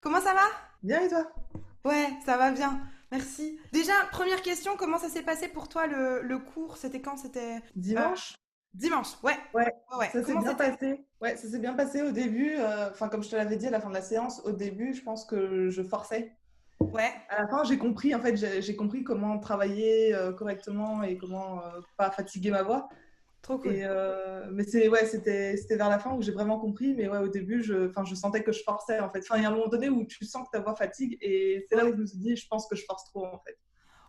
Comment ça va? Bien et toi? Ouais, ça va bien. Merci. Déjà, première question, comment ça s'est passé pour toi le cours? C'était quand? C'était euh, Dimanche? dimanche. Ouais. Ouais, Ouais, ouais. ça s'est Comment bien c'était? passé. Ouais, ça s'est bien passé au début. Enfin, comme je te l'avais dit à la fin de la séance, au début, je pense que je forçais. Ouais, À la fin, j'ai compris, en fait, j'ai compris comment travailler correctement et comment pas fatiguer ma voix. trop cool. Mais ouais, c'était vers la fin où j'ai vraiment compris. Mais ouais, au début, enfin, je sentais que je forçais, en fait. Enfin, il y a un moment donné où tu sens que ta voix fatigue et c'est là où Ouais. je me suis dit, je pense que je force trop, en fait.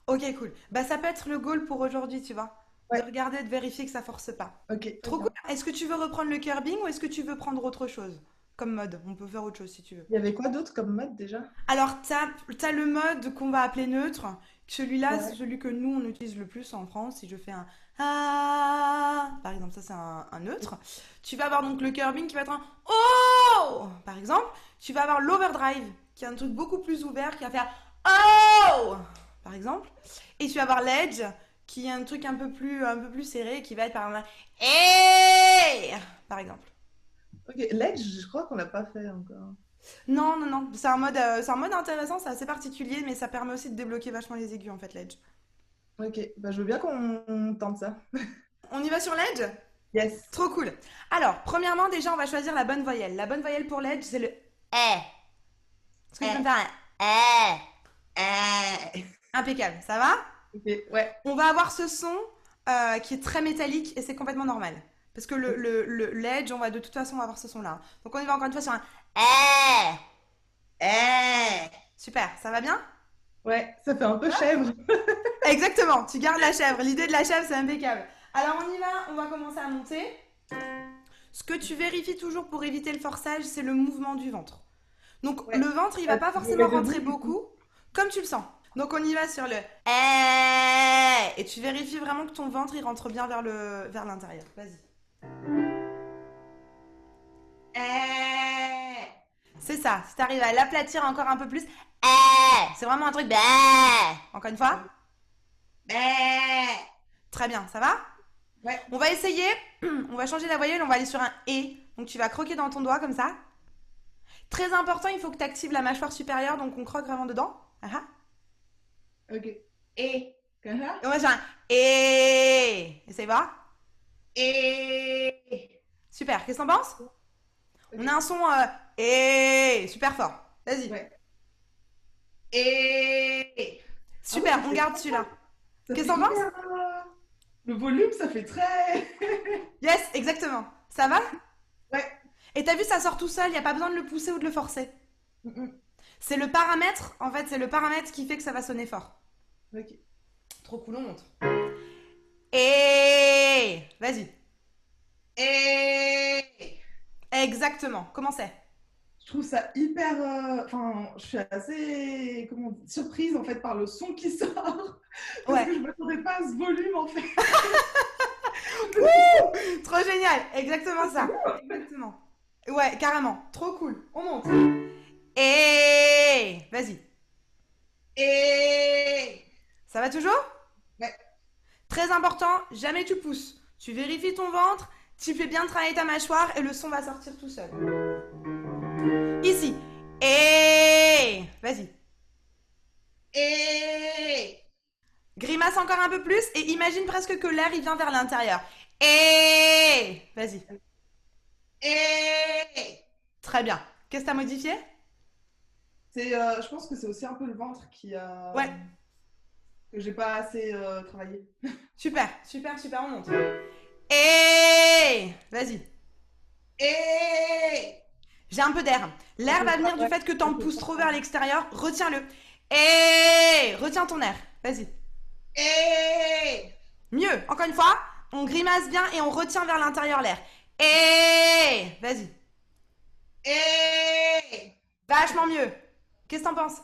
Ok, cool. Bah, ça peut être le goal pour aujourd'hui, tu vois. De Ouais, regarder, de vérifier que ça force pas. ok, très Trop cool. bien. Est-ce que tu veux reprendre le curbing ou est-ce que tu veux prendre autre chose comme mode? On peut faire autre chose si tu veux. Il y avait quoi d'autre comme mode déjà? Alors, t'as le mode qu'on va appeler neutre. Celui-là, c'est Ouais. celui que nous, on utilise le plus en France. Si je fais un ah, par exemple, ça c'est un neutre. Tu vas avoir donc le curbing qui va être un oh, par exemple. Tu vas avoir l'overdrive qui est un truc beaucoup plus ouvert qui va faire oh, par exemple. Et tu vas avoir l'edge qui est un truc un peu plus serré qui va être par exemple hey, par exemple. Ok, Ledge, je crois qu'on l'a pas fait encore. Non, non, non. C'est un mode intéressant, c'est assez particulier, mais ça permet aussi de débloquer vachement les aigus, en fait, l'Edge. Ok, bah, je veux bien qu'on tente ça. On y va sur l'Edge? Yes. Trop cool. Alors, premièrement, déjà, on va choisir la bonne voyelle. La bonne voyelle pour l'Edge, c'est le eh. Est-ce que tu peux me Eh, faire un eh? eh. Impeccable, ça va? Ok, ouais. On va avoir ce son qui est très métallique et c'est complètement normal. Parce que Ok. l'Edge, on va de toute façon avoir ce son-là. Donc, on y va encore une fois sur un eh. Eh. Super, ça va bien? Ouais, ça fait un peu chèvre. Exactement, tu gardes la chèvre. L'idée de la chèvre, c'est impeccable. Alors on y va, on va commencer à monter. Ce que tu vérifies toujours pour éviter le forçage, c'est le mouvement du ventre. Donc le Ouais. ventre, il va Bah, pas je me mets forcément debout rentrer du coup. beaucoup, comme tu le sens. Donc on y va sur le et tu vérifies vraiment que ton ventre il rentre bien vers l'intérieur. Vas-y. C'est ça. Si tu arrives à l'aplatir encore un peu plus, c'est vraiment un truc. Encore une fois. Très bien, ça va? Ouais. On va essayer. On va changer la voyelle. On va aller sur un et. Donc tu vas croquer dans ton doigt comme ça. Très important, il faut que tu actives la mâchoire supérieure, donc on croque vraiment dedans. Ah ah. Ok. Et. Comme ça? Et on va sur un et. Essaye voir. Et. Super. Qu'est-ce que t'en penses? Ok. On a un son et super fort. Vas-y. Ouais. Et. Ah ouais, Super. On garde celui-là. ça Qu'est-ce fait que t'en penses? hyper. Le volume, ça fait très. Yes, exactement. Ça va? Ouais. Et t'as vu, ça sort tout seul. Il n'y a pas besoin de le pousser ou de le forcer. Mm. C'est le paramètre. En fait, c'est le paramètre qui fait que ça va sonner fort. Ok. Trop cool, on monte. Et vas-y. Et. Exactement. Comment c'est? Je trouve ça hyper. Enfin, je suis assez surprise en fait par le son qui sort parce Ouais. que je ne m'attendais pas à ce volume en fait. Wouh, trop génial. Exactement ça. Exactement. Ouais, carrément. Trop cool. On monte. Et vas-y. Et. Ça va toujours? Ouais, Très important, jamais tu pousses. Tu vérifies ton ventre, tu fais bien travailler ta mâchoire et le son va sortir tout seul. Ici. Et vas-y. et. Grimace encore un peu plus et imagine presque que l'air il vient vers l'intérieur. Et vas-y. Et. Très bien. Qu'est-ce que t'as modifié? Je pense que c'est aussi un peu le ventre Ouais. que j'ai pas assez travaillé. Super, super, super, on monte. Et vas-y. Et. J'ai un peu d'air. Ça L'air fait va pas, venir du ouais, fait que ça t'en fait pousses pas. trop vers l'extérieur. Retiens-le. Et retiens ton air. Vas-y. Et. Mieux. Encore une fois. On grimace bien et on retient vers l'intérieur l'air. Et vas-y. Et. Vachement mieux. Qu'est-ce que t'en penses?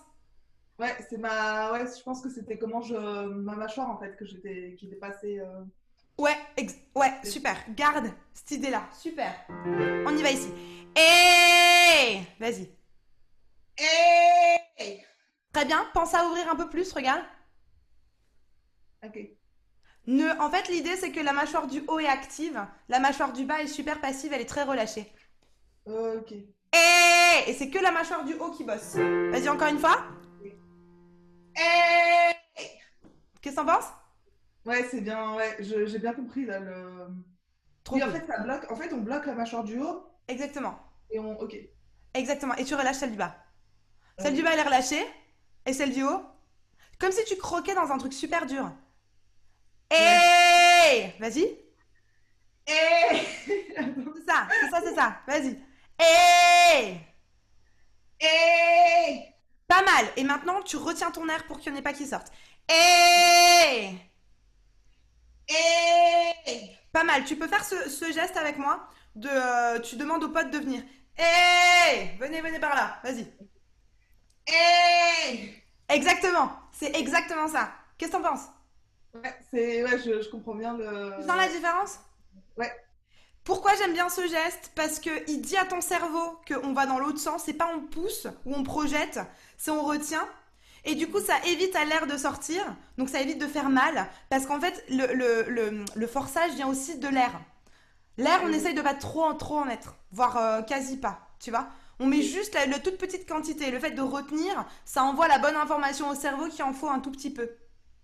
Ouais, ouais, je pense que c'était ma mâchoire en fait qui était passée. Ouais, ouais, super. Garde cette idée-là. Super. On y va ici. Et vas-y. Et. Très bien. Pense à ouvrir un peu plus. Regarde. Ok. En fait, l'idée, c'est que la mâchoire du haut est active, la mâchoire du bas est super passive, elle est très relâchée. Ok. Et c'est que la mâchoire du haut qui bosse. Vas-y, encore une fois. Eh. Qu'est-ce que t'en penses? Ouais, c'est bien, ouais, j'ai bien compris là Trop Oui, en cool. fait, ça bloque. En fait, on bloque la mâchoire du haut Exactement. et on. Ok. Exactement. Et tu relâches celle du bas. Celle du Ok. bas, elle est relâchée. Et celle du haut, comme si tu croquais dans un truc super dur. Ouais. Et vas-y. Eh. C'est ça, c'est ça, c'est ça. Vas-y. Et Eh. pas mal. Et maintenant, tu retiens ton air pour qu'il n'y en ait pas qui sortent. Et Eh. pas mal. Tu peux faire ce geste avec moi. Tu demandes aux potes de venir. Et venez, venez par là. Vas-y. Eh. Exactement. C'est exactement ça. Qu'est-ce que t'en penses? Ouais, c'est. Ouais, je comprends bien Tu sens la le. différence? Ouais. Pourquoi j'aime bien ce geste? Parce qu'il dit à ton cerveau qu'on va dans l'autre sens. C'est pas on pousse ou on projette, c'est on retient. Et du coup, ça évite à l'air de sortir. Donc ça évite de faire mal. Parce qu'en fait, le forçage vient aussi de l'air. L'air, on essaye de pas trop en mettre. Voire quasi pas. Tu vois? On met juste la toute petite quantité. Le fait de retenir, ça envoie la bonne information au cerveau qu'il en faut un tout petit peu.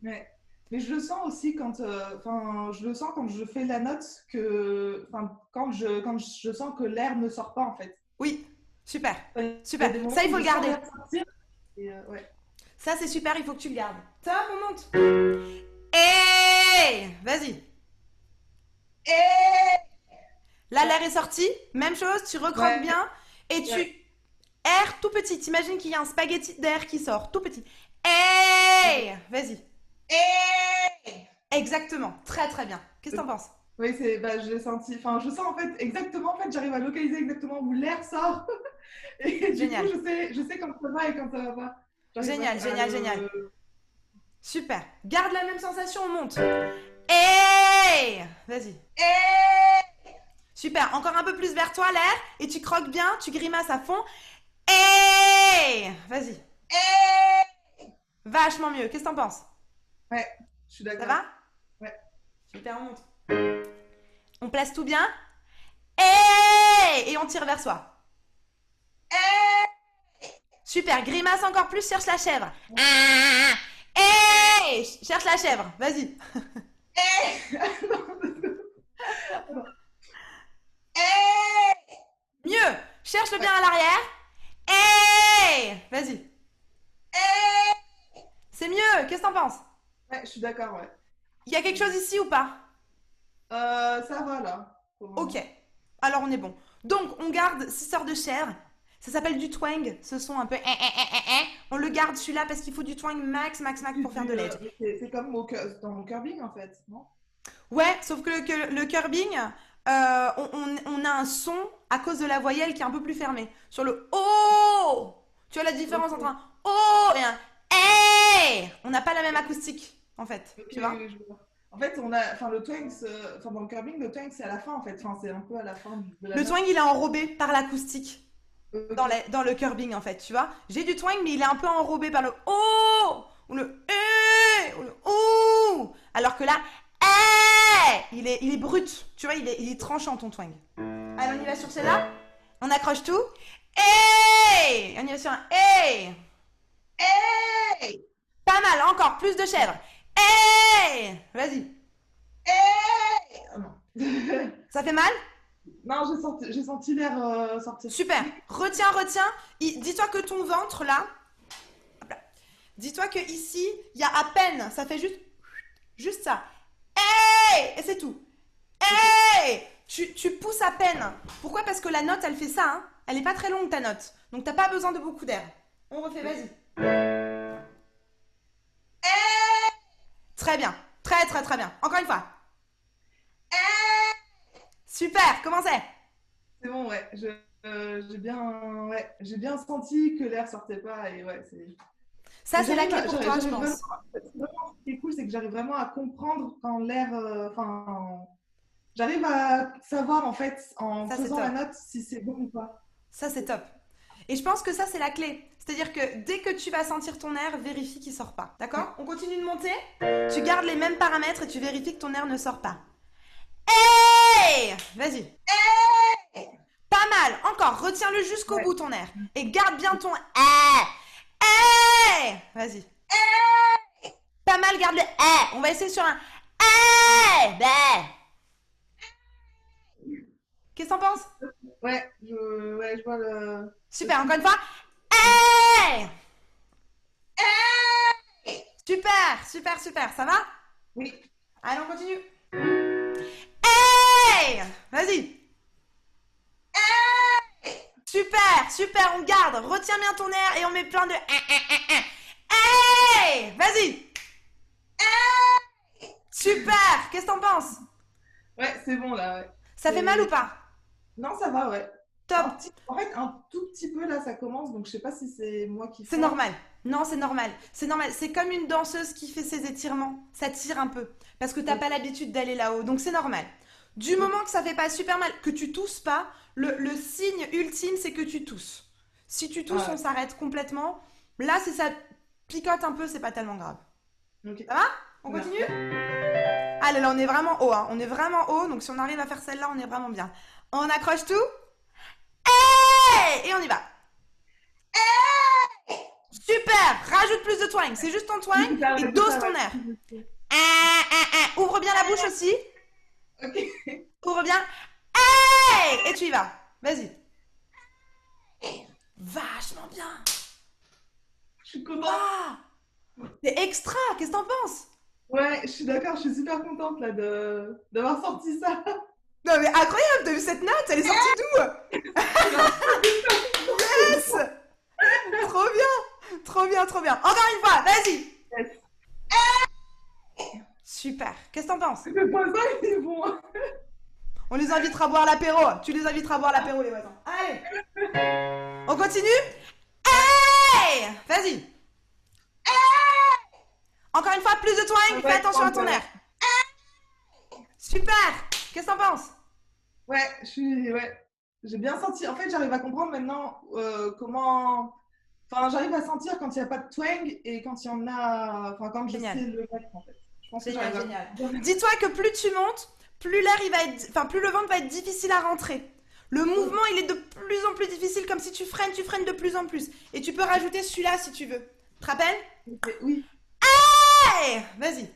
Ouais. Mais je le sens aussi quand, enfin, je le sens quand je fais la note que, enfin, quand je sens que l'air ne sort pas en fait. Oui, super. Enfin, il y a Super. des moments Ça, il où faut je le sens garder. l'air sortir. Et ouais. Ça, c'est super, il faut que tu le gardes. Ça, on monte. Et vas-y. Eh. Là, l'air est sorti. Même chose, tu recroques Ouais. bien. Et tu Ouais. air tout petit. T'imagines qu'il y a un spaghetti d'air qui sort, tout petit. Et vas-y. Eh. Exactement. Très très bien. Qu'est-ce que t'en penses? Oui, c'est, bah, je l'ai senti. Enfin, je sens en fait exactement. En fait, j'arrive à localiser exactement où l'air sort. Et du coup, Génial. je sais quand ça va et quand ça va pas. J'arrive Génial, à génial, génial. le. Super. Garde la même sensation, on monte. Et vas-y. Eh. Super. Encore un peu plus vers toi, l'air. Et tu croques bien, tu grimaces à fond. Et vas-y. Eh. Vachement mieux. Qu'est-ce que t'en penses? Ouais, je suis Ça d'accord. va? Ouais. Super, on monte. On place tout bien. Et on tire vers soi. Eh. Super, grimace encore plus, cherche la chèvre. Et cherche la chèvre, vas-y. Eh. Attends. Eh. Mieux, cherche-le bien Ouais. à l'arrière. Et vas-y. Eh. C'est mieux, qu'est-ce que t'en penses? Ouais, je suis d'accord, ouais. Il y a quelque chose ici ou pas? Ça va là, pour le Ok, moment. alors on est bon. Donc on garde 6 heures de chèvre. Ça s'appelle du twang, ce son un peu On le garde celui-là parce qu'il faut du twang max, max, max pour faire de l'edge. C'est comme dans mon curbing en fait, non? Ouais, sauf que le curbing, on a un son à cause de la voyelle qui est un peu plus fermée. Sur le O, tu vois la différence entre Ok, un O et un E. On n'a pas la même acoustique, en fait. ok, Tu oui, vois? oui, je vois. En fait, enfin, le twang, enfin, dans le curbing, le twang, c'est à la fin en fait. Enfin, c'est un peu à la fin de la Le note. twang, il est enrobé par l'acoustique Ok, dans le curbing, en fait. Tu vois? J'ai du twang, mais il est un peu enrobé par le O ou le E ou le OU. Alors que là, E, il est brut. Tu vois, il est tranchant, ton twang. Allez, on y va sur celle-là. On accroche tout. Et on y va sur un et. hey! Pas mal, encore plus de chèvres. Et vas-y. Hey! Ah, non. Ça fait mal? Non, j'ai senti l'air sortir. Super. Retiens, retiens. Dis-toi que ton ventre là, hop là. Dis-toi que ici, il y a à peine. Ça fait juste ça. Et c'est tout. Ok, Tu pousses à peine. Pourquoi? Parce que la note, elle fait ça. Hein. Elle est pas très longue ta note. Donc t'as pas besoin de beaucoup d'air. On refait, vas-y. Très bien. Très très très bien. Encore une fois. Super. Comment c'est? c'est bon, ouais. J'ai bien senti que l'air sortait pas et ouais, c'est. Ça, Mais c'est la clé pour toi, je j'arrive vraiment, pense. ce qui est cool, c'est que j'arrive vraiment à comprendre quand l'air, enfin, j'arrive à savoir en fait en Ça, c'est faisant la top. note si c'est bon ou pas. Ça, c'est top. Et je pense que ça, c'est la clé. C'est-à-dire que dès que tu vas sentir ton air, vérifie qu'il sort pas. Ouais. D'accord? On continue de monter. Tu gardes les mêmes paramètres et tu vérifies que ton air ne sort pas. Hey! Vas-y. Pas mal. Encore. Retiens-le jusqu'au bout ton air. Et garde bien ton eh. Vas-y. Pas mal, garde le On va essayer sur un bah. Qu'est-ce que t'en penses? Ouais, je vois le. Super, encore une fois. Hey! Super, super, super. Ça va? Oui. Allez, on continue. Hey! Vas-y. Super, super, on garde. Retiens bien ton air et on met plein de Hey! Vas-y. Super, qu'est-ce que t'en penses? Ouais, c'est bon là, ouais. Ça fait mal ou pas? Non, ça va, ouais. Top. En fait, un tout petit peu là, ça commence, donc je sais pas si c'est moi qui C'est fais. normal. Non, c'est normal. C'est normal. C'est comme une danseuse qui fait ses étirements. Ça tire un peu. Parce que t'as pas l'habitude d'aller là-haut. Donc c'est normal. Du moment que ça fait pas super mal, que tu tousses pas, le signe ultime, c'est que tu tousses. Si tu tousses, on s'arrête complètement. Là, si ça picote un peu, c'est pas tellement grave. Okay. Ça va? On continue? Allez, là, on est vraiment haut. Hein. On est vraiment haut. Donc si on arrive à faire celle-là, on est vraiment bien. On accroche tout. Et on y va. Super. Rajoute plus de twang. C'est juste ton twang et dose ton air. Ouvre bien la bouche aussi. Ok. Ouvre bien. Et tu y vas. Vas-y. Vachement bien. Je suis contente. C'est extra. Qu'est-ce que t'en penses? Ouais, je suis d'accord. Je suis super contente là d'avoir sorti ça. Non mais incroyable. T'as vu cette note? Elle est sortie d'où? Yes. Trop bien. Trop bien, trop bien. Encore une fois. Vas-y. Yes. Super. Qu'est-ce que t'en penses? Le voisin, il est bon. On les invitera à boire l'apéro. Tu les inviteras à boire l'apéro, les voisins. Allez. On continue? Hey! Vas-y. Encore une fois, plus de twang. Fais attention à ton air. Super. Qu'est-ce que t'en penses? Ouais, j'ai bien senti. En fait, j'arrive à comprendre maintenant comment. Enfin, j'arrive à sentir quand il n'y a pas de twang et quand il y en a. Enfin, quand je sais le mettre, en fait. Je pense génial, que génial. Dis-toi que plus tu montes, plus l'air il va être, enfin plus le ventre va être difficile à rentrer. Le mouvement il est de plus en plus difficile, comme si tu freines de plus en plus. Et tu peux rajouter celui-là si tu veux. Tu te rappelles? Oui. Hey! Vas-y.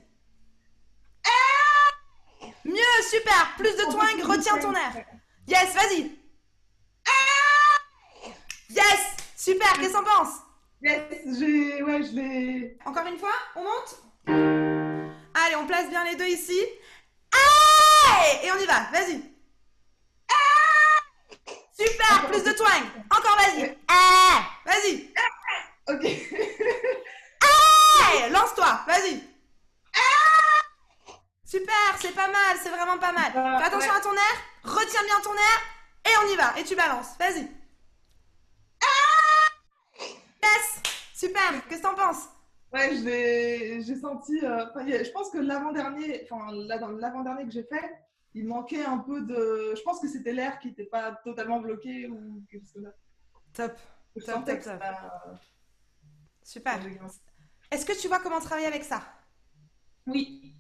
Mieux, super. Plus de twang, retiens ton air. Yes, vas-y. Yes, super. Qu'est-ce que t'en penses? Yes, je l'ai. Encore une fois, on monte. Allez, on place bien les deux ici. Et on y va, vas-y. Super, plus de twang. Encore, vas-y. Vas-y. Ok. Lance-toi, vas-y. Super, c'est pas mal, c'est vraiment pas mal. Fais attention à ton air, retiens bien ton air, et on y va, et tu balances, vas-y. Yes, super, qu'est-ce que t'en penses? Ouais, j'ai senti. Je pense que l'avant-dernier, l'avant-dernier que j'ai fait, il manquait un peu de. Je pense que c'était l'air qui n'était pas totalement bloqué ou quelque chose comme ça. Top. Je sentais que ça. Super. Est-ce que tu vois comment travailler avec ça? Oui.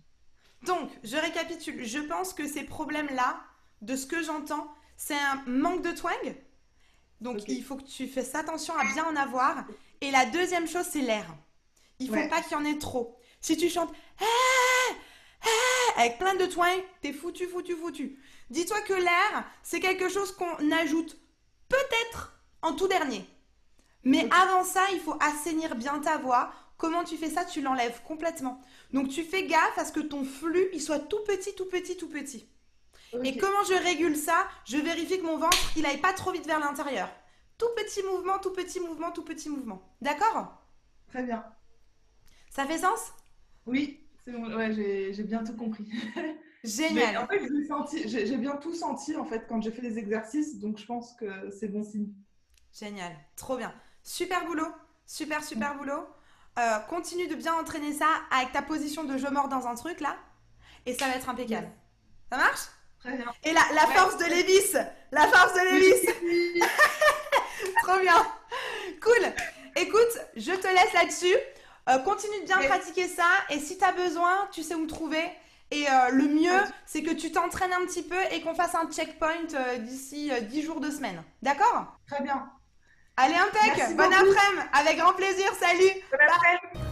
Donc, je récapitule. Je pense que ces problèmes-là, de ce que j'entends, c'est un manque de twang. Donc, il faut que tu fasses attention à bien en avoir. Et la deuxième chose, c'est l'air. Il ne faut pas qu'il y en ait trop. Si tu chantes avec plein de twang, t'es foutu. Dis-toi que l'air, c'est quelque chose qu'on ajoute peut-être en tout dernier. Mais avant ça, il faut assainir bien ta voix. Comment tu fais ça? Tu l'enlèves complètement. Donc, tu fais gaffe à ce que ton flux, il soit tout petit. Et comment je régule ça? Je vérifie que mon ventre, il aille pas trop vite vers l'intérieur. Tout petit mouvement. D'accord? Très bien. Ça fait sens? Oui, c'est bon. Ouais, j'ai bien tout compris. Génial. Mais en fait, j'ai bien tout senti en fait quand j'ai fait les exercices, donc je pense que c'est bon signe. Génial, trop bien. Super boulot, super boulot. Continue de bien entraîner ça avec ta position de je mords dans un truc là, et ça va être impeccable. Yes. Ça marche? Très bien. Et la force de Lévis, trop bien. Cool. Écoute, je te laisse là-dessus. Continue de bien pratiquer ça, et si tu as besoin, tu sais où me trouver. Et le mieux, c'est que tu t'entraînes un petit peu et qu'on fasse un checkpoint d'ici 10 jours, 2 semaines. D'accord? Très bien. Allez, impec! Bon après-midi! Avec grand plaisir, salut! Bon après-midi.